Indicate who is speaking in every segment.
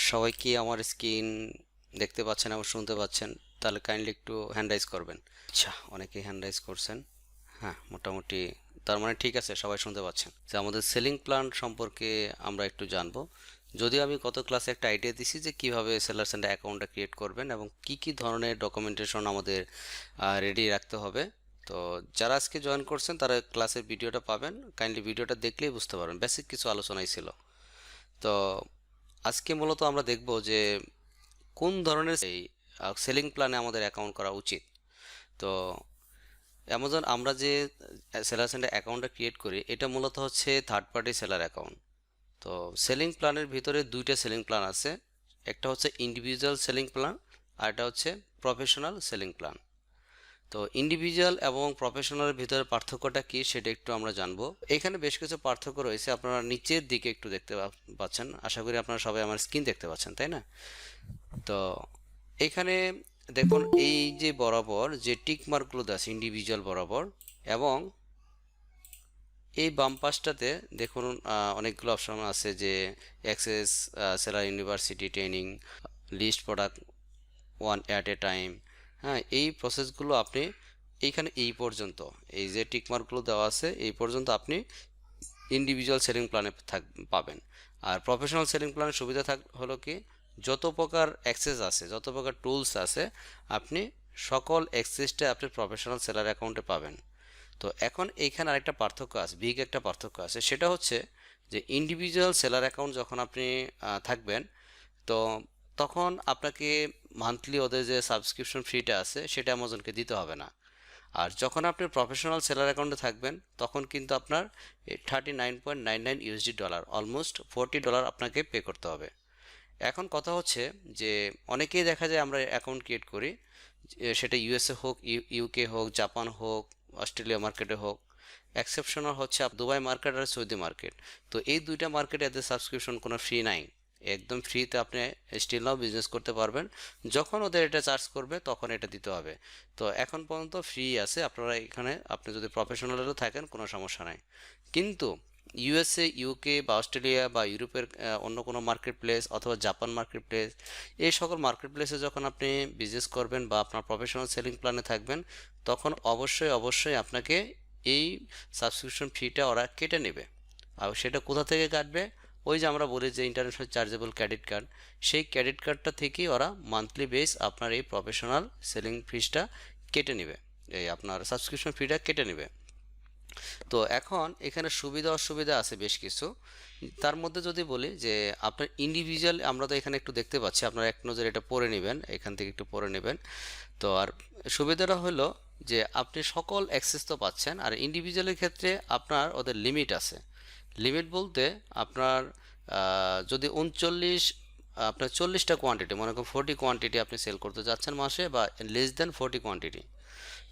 Speaker 1: সবাই কি আমার স্ক্রিন দেখতে পাচ্ছেন এবং শুনতে পাচ্ছেন? তাহলে কাইন্ডলি একটু হ্যান্ড রাইজ করবেন। আচ্ছা, অনেকেই হ্যান্ড রাইজ করছেন। হ্যাঁ, মোটামুটি তার মানে ঠিক আছে, সবাই শুনতে পাচ্ছেন। যে আমাদের সেলিং প্ল্যান সম্পর্কে আমরা একটু জানবো। যদিও আমি গত ক্লাসে একটা আইডিয়া দিছি যে কিভাবে সেলার্স এন্ড অ্যাকাউন্টটা ক্রিয়েট করবেন এবং কি কি ধরনের ডকুমেন্টেশন আমাদের রেডি রাখতে হবে। তো যারা আজকে জয়েন করছেন তারা ক্লাসের ভিডিওটা পাবেন, কাইন্ডলি ভিডিওটা দেখলেই বুঝতে পারবেন। বেসিক কিছু আলোচনাই ছিল। তো আজকে মূলত আমরা দেখব যে কোন ধরনের এই সেলিং প্ল্যানে আমাদের অ্যাকাউন্ট করা উচিত। তো অ্যামাজন আমরা যে সেলার সেন্টার অ্যাকাউন্টটা ক্রিয়েট করি, এটা মূলত হচ্ছে থার্ড পার্টি সেলার অ্যাকাউন্ট। তো সেলিং প্ল্যানের ভিতরে দুইটা সেলিং প্ল্যান আছে। একটা হচ্ছে ইন্ডিভিজুয়াল সেলিং প্ল্যান, আর একটা হচ্ছে প্রফেশনাল সেলিং প্ল্যান। তো ইন্ডিভিজুয়াল এবং প্রফেশনালের ভিতরে পার্থক্যটা কি সেটা একটু আমরা জানবো। এখানে বেশ কিছু পার্থক্য রয়েছে, আপনারা নিচের দিকে একটু দেখতে পাচ্ছেন। আশা করি আপনারা সবাই আমার স্ক্রিন দেখতে পাচ্ছেন, তাই না? তো এখানে দেখুন, এই যে বরাবর যে টিক মার্কগুলো আছে ইন্ডিভিজুয়াল বরাবর, এবং এই বাম পাশটাতে দেখুন অনেকগুলো অপশন আছে, যে access seller university training, list product one at a time. হ্যাঁ, এই প্রসেসগুলো আপনি এইখানে এই পর্যন্ত, এই যে টিকমার্কগুলো দেওয়া আছে এই পর্যন্ত আপনি ইন্ডিভিজুয়াল সেলিং প্ল্যানে পাবেন। আর প্রফেশনাল সেলিং প্ল্যানের সুবিধা হলো কি, যত প্রকার অ্যাক্সেস আছে, যত প্রকার টুলস আছে, আপনি সকল অ্যাক্সেসটা আপনি প্রফেশনাল সেলার অ্যাকাউন্টে পাবেন। তো এখন এইখানে আরেকটা পার্থক্য আছে, বিগ একটা পার্থক্য আছে। সেটা হচ্ছে যে ইন্ডিভিজুয়াল সেলার অ্যাকাউন্ট যখন আপনি থাকবেন, তো তখন আপনাকে মান্থলি ওদের যে সাবস্ক্রিপশন ফিটা আছে সেটা অ্যামাজনকে দিতে হবে না। আর যখন আপনি প্রফেশনাল সেলার অ্যাকাউন্টে থাকবেন, তখন কিন্তু আপনার $39.99 অলমোস্ট $40 আপনাকে পে করতে হবে। এখন কথা হচ্ছে যে অনেকেই দেখা যায় আমরা অ্যাকাউন্ট ক্রিয়েট করি, সেটা ইউএসএ হোক, ইউকে হোক, জাপান হোক, অস্ট্রেলিয়া মার্কেটে হোক। এক্সেপশনাল হচ্ছে দুবাই মার্কেট আর সৌদি মার্কেট। তো এই দুইটা মার্কেটে এদের সাবস্ক্রিপশন কোনো ফ্রি নাই, একদম ফ্রিতে আপনি স্টিল নাও বিজনেস করতে পারবেন। যখন ওদের এটা চার্জ করবে তখন এটা দিতে হবে। তো এখন পর্যন্ত ফ্রি আছে আপনারা এখানে, আপনি যদি প্রফেশনালেরও থাকেন কোনো সমস্যা নাই। কিন্তু ইউএসএ, ইউকে বা অস্ট্রেলিয়া বা ইউরোপের অন্য কোনো মার্কেট প্লেস অথবা জাপান মার্কেট প্লেস, এই সকল মার্কেট প্লেসে যখন আপনি বিজনেস করবেন বা আপনার প্রফেশনাল সেলিং প্ল্যানে থাকবেন, তখন অবশ্যই অবশ্যই আপনাকে এই সাবস্ক্রিপশন ফিটা ওরা কেটে নেবে। আর সেটা কোথা থেকে কাটবে? ওই যে আমরা বলি যে ইন্টারন্যাশনাল চার্জেবল ক্রেডিট কার্ড, সেই ক্রেডিট কার্ডটা থেকেই ওরা মান্থলি বেস আপনার এই প্রফেশনাল সেলিং ফিসটা কেটে নেবে, এই আপনার সাবস্ক্রিপশন ফিটা কেটে নেবে। তো এখন এখানে সুবিধা অসুবিধা আছে বেশ কিছু। তার মধ্যে যদি বলি যে আপনার ইন্ডিভিজুয়াল, আমরা তো এখানে একটু দেখতে পাচ্ছি, আপনারা এক নজর এটা পড়ে নেবেন, এখান থেকে একটু পড়ে নেবেন। তো আর সুবিধাটা হলো যে আপনি সকল অ্যাক্সেস তো পাচ্ছেন, আর ইন্ডিভিজুয়ালের ক্ষেত্রে আপনার ওদের লিমিট আছে। লিমিট বলতে আপনার যদি 39, আপনার 40টা কোয়ান্টিটি, মনে করেন 40 কোয়ান্টিটি আপনি সেল করতে যাচ্ছেন মাসে, বা লেস দেন 40 কোয়ান্টিটি,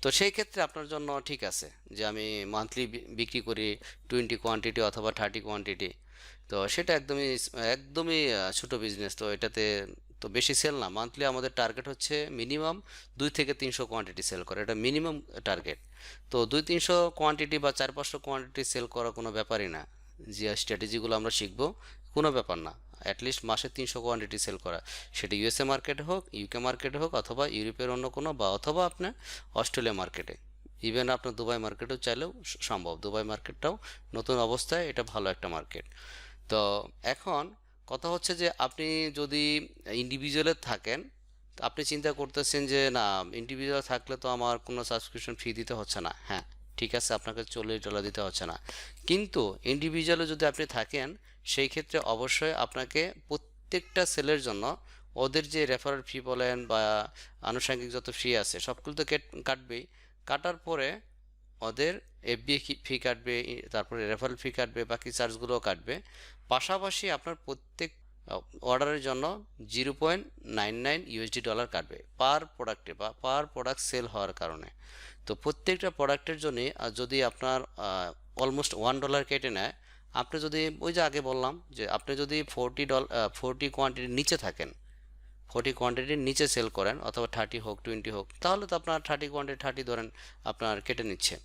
Speaker 1: তো সেই ক্ষেত্রে আপনার জন্য ঠিক আছে যে আমি মান্থলি বিক্রি করি 20 কোয়ান্টিটি অথবা 30 কোয়ান্টিটি। তো সেটা একদমই একদমই ছোট বিজনেস, তো এটাতে তো বেশি সেল না। মান্থলি আমাদের টার্গেট হচ্ছে মিনিমাম 2 থেকে 300 কোয়ান্টিটি সেল করা, এটা মিনিমাম টার্গেট। তো 200-300 কোয়ান্টিটি বা 400-500 কোয়ান্টিটি সেল করা কোনো ব্যাপারই না। যে স্ট্র্যাটেজিগুলো আমরা শিখবো কোনো ব্যাপার না। অ্যাটলিস্ট মাসে 300 কোয়ান্টিটি সেল করা, সেটা ইউএসএ মার্কেটে হোক, ইউকে মার্কেটে হোক, অথবা ইউরোপের অন্য কোনো, বা অথবা আপনার অস্ট্রেলিয়া মার্কেটে, ইভেন আপনার দুবাই মার্কেটেও চাইলেও সম্ভব। দুবাই মার্কেটটাও নতুন অবস্থায় এটা ভালো একটা মার্কেট। তো এখন কথা হচ্ছে যে আপনি যদি ইন্ডিভিজুয়ালে থাকেন, তো আপনি চিন্তা করতেছেন যে না, ইন্ডিভিজুয়াল থাকলে তো আমার কোনো সাবস্ক্রিপশন ফি দিতে হচ্ছে না। হ্যাঁ, ঠিক আছে, আপনাকে $40 দিতে হচ্ছে না। কিন্তু ইন্ডিভিজুয়ালে যদি আপনি থাকেন, সেই ক্ষেত্রে অবশ্যই আপনাকে প্রত্যেকটা সেলের জন্য ওদের যে রেফারেল ফি বলেন বা আনুষঙ্গিক যত ফি আছে সবগুলো তো কাটবেই। কাটার পরে ওদের এফবিএ ফি কাটবে, তারপরে রেফারেল ফি কাটবে, বাকি চার্জগুলোও কাটবে। পাশাপাশি আপনার প্রত্যেক অর্ডারের জন্য $0.99 কাটবে পার প্রোডাক্টে, বা পার প্রোডাক্ট সেল হওয়ার কারণে। তো প্রত্যেকটা প্রোডাক্টের জন্য যদি আপনার অলমোস্ট $1 কেটে নেয়, আপনি যদি ওই যে আগে বললাম যে আপনি যদি $40 কোয়ান্টিটির নিচে থাকেন, 40 কোয়ান্টিটির নিচে সেল করেন, অথবা 30 হোক 20 হোক, তাহলে তো আপনার 30 কোয়ান্টিটি 30 ধরেন আপনার কেটে নিচ্ছে।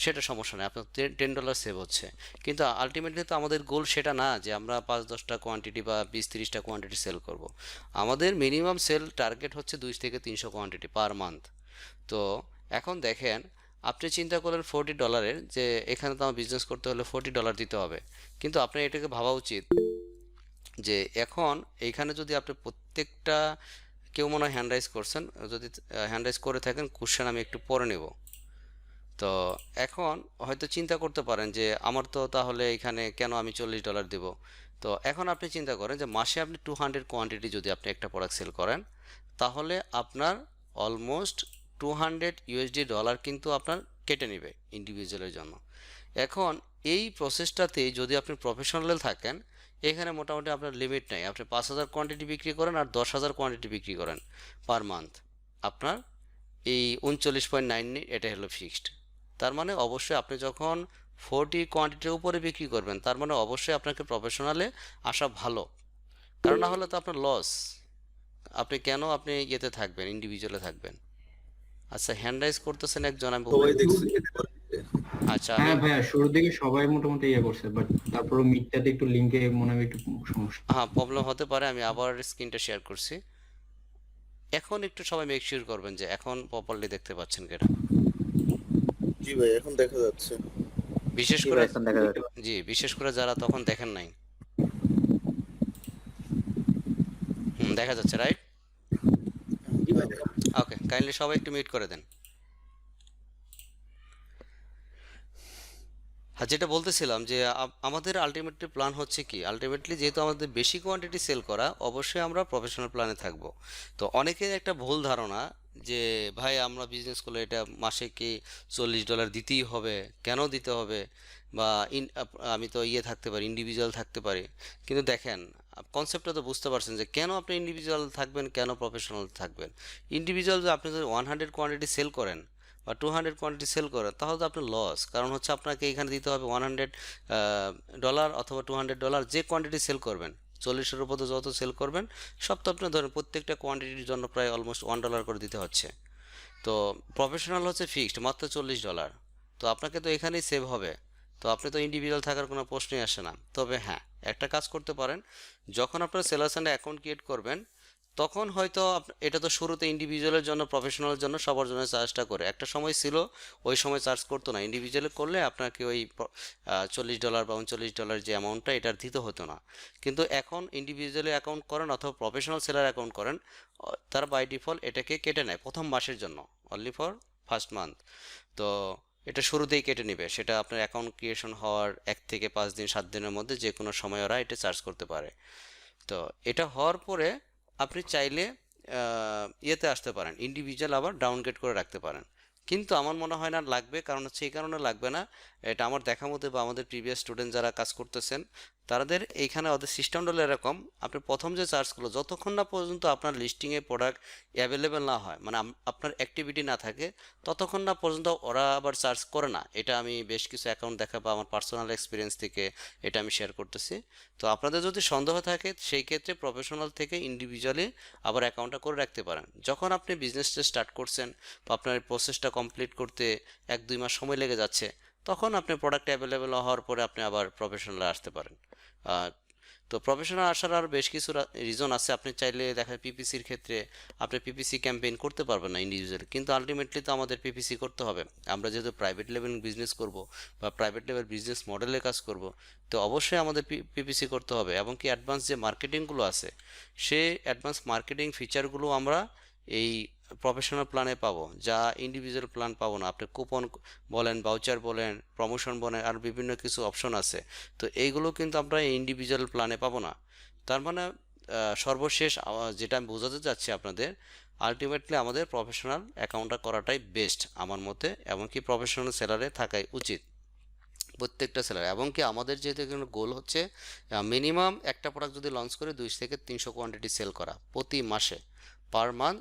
Speaker 1: সেটা সমস্যা নেই, আপনার $10 সেভ হচ্ছে। কিন্তু আলটিমেটলি তো আমাদের গোল সেটা না যে আমরা 5-10টা কোয়ান্টিটি বা 20-30টা কোয়ান্টিটি সেল করব। আমাদের মিনিমাম সেল টার্গেট হচ্ছে 200 থেকে 300 কোয়ান্টিটি পার মান্থ। তো এখন দেখেন, আপনি চিন্তা করেন $40 যে এখানে তো আমার বিজনেস করতে হলে $40 দিতে হবে, কিন্তু আপনার এটাকে ভাবা উচিত যে এখন এইখানে যদি আপনি প্রত্যেকটা, কেউ মনে হয় হ্যান্ড রাইজ করছেন, যদি হ্যান্ড রাইজ করে থাকেন কোশ্চেন আমি একটু পরে নেব। তো এখন হয়তো চিন্তা করতে পারেন যে আমার তো তাহলে এখানে কেন আমি $40 দেব। তো এখন আপনি চিন্তা করেন যে মাসে আপনি 200 কোয়ান্টিটি যদি আপনি একটা প্রোডাক্ট সেল করেন, তাহলে আপনার অলমোস্ট $200 কিন্তু আপনার কেটে নেবে ইন্ডিভিজুয়ালের জন্য। এখন এই প্রসেসটাতে যদি আপনি প্রফেশনাল থাকেন, এখানে মোটামুটি আপনার লিমিট নেই, আপনি 5,000 কোয়ান্টিটি বিক্রি করেন আর 10,000 কোয়ান্টিটি বিক্রি করেন পার মান্থ, আপনার এই 39.9 এটা হলো ফিক্সড। তার মানে অবশ্যই আপনি যখন 40 কোয়ান্টিটির উপরে বিক্রি করবেন, তার মানে অবশ্যই আপনাকে প্রফেশনালে আসা ভালো, কারণ না হলে তো আপনার লস। আপনি ইয়েতে থাকবেন, ইন্ডিভিজুয়ালে থাকবেন। আচ্ছা, হ্যান্ড রাইজ করতেছেন একজন, আমি
Speaker 2: সবাই দেখছি এটা করে।
Speaker 1: আচ্ছা আমি,
Speaker 3: হ্যাঁ ভাইয়া, শুরুর দিকে সবাই মোটামুটি ইয়ে করছে, বাট তারপরও মিডটাতে একটু লিঙ্কে মনে হয় একটু সমস্যা।
Speaker 1: হ্যাঁ প্রবলেম হতে পারে, আমি আবার স্ক্রিনটা শেয়ার করছি। এখন একটু সবাই মেক শিওর করবেন যে এখন প্রপারলি দেখতে পাচ্ছেন কিনা।
Speaker 2: জি ভাই, এখন দেখা যাচ্ছে।
Speaker 1: বিশেষ
Speaker 3: জি
Speaker 1: করে,
Speaker 3: ভাই, এখন দেখা যাচ্ছে।
Speaker 1: জি বিশেষ করে যারা তখন দেখেন নাই। দেখা যাচ্ছে রাইট?
Speaker 2: জি ভাই, দেখা যাচ্ছে।
Speaker 1: ওকে, কাইন্ডলি সবাই একটু মিউট করে দেন। আর যেটা বলতেছিলাম যে আমাদের আলটিমেটলি প্ল্যান হচ্ছে কি, আলটিমেটলি যেহেতু আমাদের বেশি কোয়ান্টিটি সেল করা, অবশ্যই আমরা প্রফেশনাল প্ল্যানে থাকব। তো অনেকের একটা ভুল ধারণা যে ভাই আমরা বিজনেস করলে এটা মাসে কি $40 দিতেই হবে, কেন দিতে হবে, বা আমি তো ইয়ে থাকতে পারি, ইন্ডিভিজুয়াল থাকতে পারি। কিন্তু দেখেন, কনসেপ্টটা তো বুঝতে পারছেন যে কেন আপনি ইন্ডিভিজুয়াল থাকবেন, কেন প্রফেশনাল থাকবেন। ইন্ডিভিজুয়াল যদি আপনি যদি 100 কোয়ান্টিটি সেল করেন বা 200 কোয়ান্টিটি সেল করেন, তাহলে তো আপনার লস, কারণ হচ্ছে আপনাকে এখানে দিতে হবে $100 অথবা $200, যে কোয়ান্টিটি সেল করবেন। 40-এর উপর তো যত সেল করবেন সব তো আপনার ধরেন প্রত্যেকটা কোয়ান্টিটির জন্য প্রায় অলমোস্ট $1 করে দিতে হচ্ছে। তো প্রফেশনাল হচ্ছে ফিক্সড মাত্র $40। তো আপনাকে তো এখানেই সেভ হবে। তো আপনি তো ইন্ডিভিজুয়াল থাকার কোনো প্রশ্নই আসে না। তবে হ্যাঁ, একটা কাজ করতে পারেন, যখন আপনার সেলার্স অ্যান্ড অ্যাকাউন্ট ক্রিয়েট করবেন, তখন হয়তো এটা তো শুরুতে ইন্ডিভিজুয়ালের জন্য, প্রফেশনালের জন্য সবার জন্য চার্জটা করে, একটা সময় ছিল ওই সময় চার্জ করতো না। ইন্ডিভিজুয়ালে করলে আপনাকে ওই $40 বা $39 যে অ্যামাউন্টটা এটা দিতে হতো না। কিন্তু এখন ইন্ডিভিজুয়ালি অ্যাকাউন্ট করেন অথবা প্রফেশনাল সেলার অ্যাকাউন্ট করেন, তার বাই ডিফল্ট এটাকে কেটে নেয় প্রথম মাসের জন্য, অনলি ফর ফার্স্ট মান্থ। তো এটা শুরুতেই কেটে নেবে, সেটা আপনার অ্যাকাউন্ট ক্রিয়েশন হওয়ার 1 থেকে 5 দিন 7 দিনের মধ্যে যে কোনো সময় ওরা এটা চার্জ করতে পারে। তো এটা হওয়ার পরে আপনি চাইলে ইয়েতে আসতে পারেন, ইন্ডিভিজুয়াল আবার ডাউনগ্রেড করে রাখতে পারেন। কিন্তু আমার মনে হয় না লাগবে, কারণ হচ্ছে এই কারণে লাগবে না, এটা আমার দেখা মতে বা আমাদের প্রিভিয়াস স্টুডেন্ট যারা কাজ করতেছেন তাদের এইখানে ওদের সিস্টেমটা হলো এরকম, আপনি প্রথম যে চার্জগুলো যতক্ষণ না পর্যন্ত আপনার লিস্টিংয়ে প্রোডাক্ট অ্যাভেলেবেল না হয়, মানে আপনার অ্যাক্টিভিটি না থাকে, ততক্ষণ না পর্যন্ত ওরা আবার চার্জ করে না। এটা আমি বেশ কিছু অ্যাকাউন্ট দেখা বা আমার পার্সোনাল এক্সপিরিয়েন্স থেকে এটা আমি শেয়ার করতেছি। তো আপনাদের যদি সন্দেহ থাকে সেই ক্ষেত্রে প্রফেশনাল থেকে ইন্ডিভিজুয়ালি আবার অ্যাকাউন্টটা করে রাখতে পারেন। যখন আপনি বিজনেসটা স্টার্ট করছেন বা আপনার প্রসেসটা কমপ্লিট করতে 1-2 মাস সময় লেগে যাচ্ছে, তখন আপনি প্রোডাক্ট অ্যাভেলেবেল হওয়ার পরে আপনি আবার প্রফেশনালে আসতে পারেন। আহ, তো প্রফেশনাল আসার আর বেশ কিছু রিজন আছে। আপনি চাইলে দেখা পিপিসির ক্ষেত্রে আপনি পিপিসি ক্যাম্পেইন করতে পারবেন না ইন্ডিভিজুয়ালি, কিন্তু আলটিমেটলি তো আমাদের পিপিসি করতে হবে। আমরা যেহেতু প্রাইভেট লেভেল বিজনেস করব বা প্রাইভেট লেভেল বিজনেস মডেলে কাজ করব, তো অবশ্যই আমাদের পিপিসি করতে হবে। এবং কি অ্যাডভান্স যে মার্কেটিংগুলো আছে, সেই অ্যাডভান্স মার্কেটিং ফিচারগুলো আমরা এই প্রফেশনাল প্ল্যানে পাবো, যা ইন্ডিভিজুয়াল প্ল্যান পাবো না। আপনি কুপন বলেন, ভাউচার বলেন, প্রমোশন বলেন, আর বিভিন্ন কিছু অপশন আছে, তো এইগুলো কিন্তু আমরা ইন্ডিভিজুয়াল প্ল্যানে পাবো না। তার মানে সর্বশেষ যেটা আমি বোঝাতে চাচ্ছি আপনাদের, আলটিমেটলি আমাদের প্রফেশনাল অ্যাকাউন্টটা করাটাই বেস্ট আমার মতে, এমনকি প্রফেশনাল সেলারে থাকাই উচিত প্রত্যেকটা সেলার। এবং কি আমাদের যেহেতু এখানে গোল হচ্ছে মিনিমাম একটা প্রোডাক্ট যদি লঞ্চ করে 200 থেকে 300 কোয়ান্টিটি সেল করা প্রতি মাসে, পার মান্থ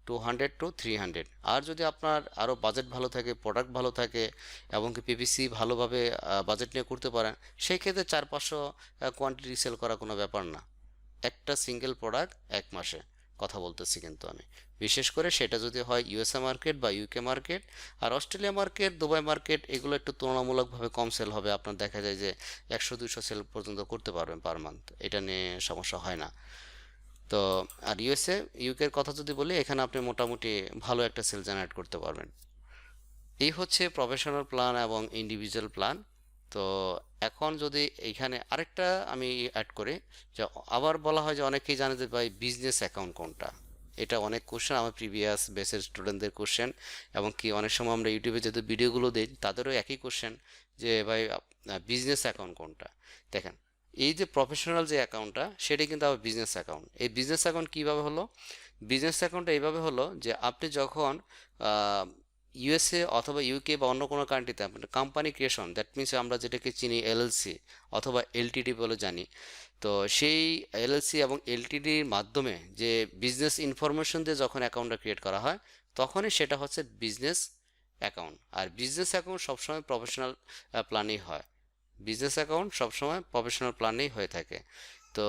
Speaker 1: 200 to 300। আর যদি আপনার আরও বাজেট ভালো থাকে, প্রোডাক্ট ভালো থাকে, এবং কি পিপিসি ভালোভাবে বাজেট নিয়ে করতে পারেন, সেই ক্ষেত্রে 400-500 কোয়ান্টিটি সেল করা কোনো ব্যাপার না, একটা সিঙ্গেল প্রোডাক্ট 1 মাসে। কথা বলতেছি কিন্তু আমি, বিশেষ করে সেটা যদি হয় ইউএসএ মার্কেট বা ইউকে মার্কেট। আর অস্ট্রেলিয়া মার্কেট, দুবাই মার্কেট, এগুলো একটু তুলনামূলকভাবে কম সেল হবে, আপনার দেখা যায় যে 100-200 সেল পর্যন্ত করতে পারবেন পার মান্থ, এটা নিয়ে সমস্যা হয় না। তো আর ইউএসএ ইউকের কথা যদি বলি, এখানে আপনি মোটামুটি ভালো একটা সেল জেনারেট করতে পারবেন। এই হচ্ছে প্রফেশনাল প্ল্যান এবং ইন্ডিভিজুয়াল প্ল্যান। তো এখন যদি এইখানে আরেকটা আমি অ্যাড করি, যে আবার বলা হয় যে অনেকেই জানে যে ভাই বিজনেস অ্যাকাউন্ট কোনটা। এটা অনেক কোশ্চেন, আমার প্রিভিয়াস বেসের স্টুডেন্টদের কোশ্চেন, এবং কি অনেক সময় আমরা ইউটিউবে যেহেতু ভিডিওগুলো দিই তাদেরও একই কোশ্চেন, যে ভাই বিজনেস অ্যাকাউন্ট কোনটা। দেখেন, এই যে প্রফেশনাল যে অ্যাকাউন্টটা সেটা কিন্তু আবার বিজনেস অ্যাকাউন্ট। এই বিজনেস অ্যাকাউন্ট কীভাবে হলো? বিজনেস অ্যাকাউন্টটা এইভাবে হলো যে আপনি যখন ইউএসএ অথবা ইউকে বা অন্য কোনো কান্ট্রিতে আপনার কোম্পানি ক্রিয়েশন, দ্যাট মিনস আমরা যেটাকে চিনি এলএলসি অথবা এলটিডি বলে জানি, তো সেই এলএলসি এবং এলটিডির মাধ্যমে যে বিজনেস ইনফরমেশন দিয়ে যখন অ্যাকাউন্টটা ক্রিয়েট করা হয়, তখনই সেটা হচ্ছে বিজনেস অ্যাকাউন্ট। আর বিজনেস অ্যাকাউন্ট সবসময় প্রফেশনাল প্ল্যানেই হয়। বিজনেস অ্যাকাউন্ট সবসময় প্রফেশনাল প্ল্যানেই হয়ে থাকে। তো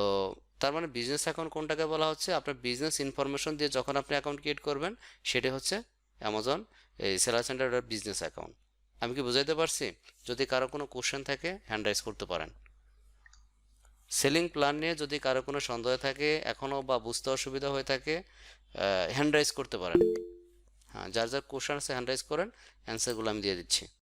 Speaker 1: তার মানে বিজনেস অ্যাকাউন্ট কোনটাকে বলা হচ্ছে? আপনার বিজনেস ইনফরমেশন দিয়ে যখন আপনি অ্যাকাউন্ট ক্রিয়েট করবেন, সেটা হচ্ছে অ্যামাজন এই সেলার সেন্টারের বিজনেস অ্যাকাউন্ট। আমি কি বুঝাইতে পারছি? যদি কারো কোনো কোশ্চেন থাকে হ্যান্ড রাইজ করতে পারেন। সেলিং প্ল্যান নিয়ে যদি কারো কোনো সন্দেহ থাকে এখনও, বা বুঝতে অসুবিধা হয়ে থাকে, হ্যান্ড রাইজ করতে পারেন। হ্যাঁ, যার যার কোশ্চেন আছে হ্যান্ড রাইজ করেন, অ্যান্সারগুলো আমি দিয়ে দিচ্ছি।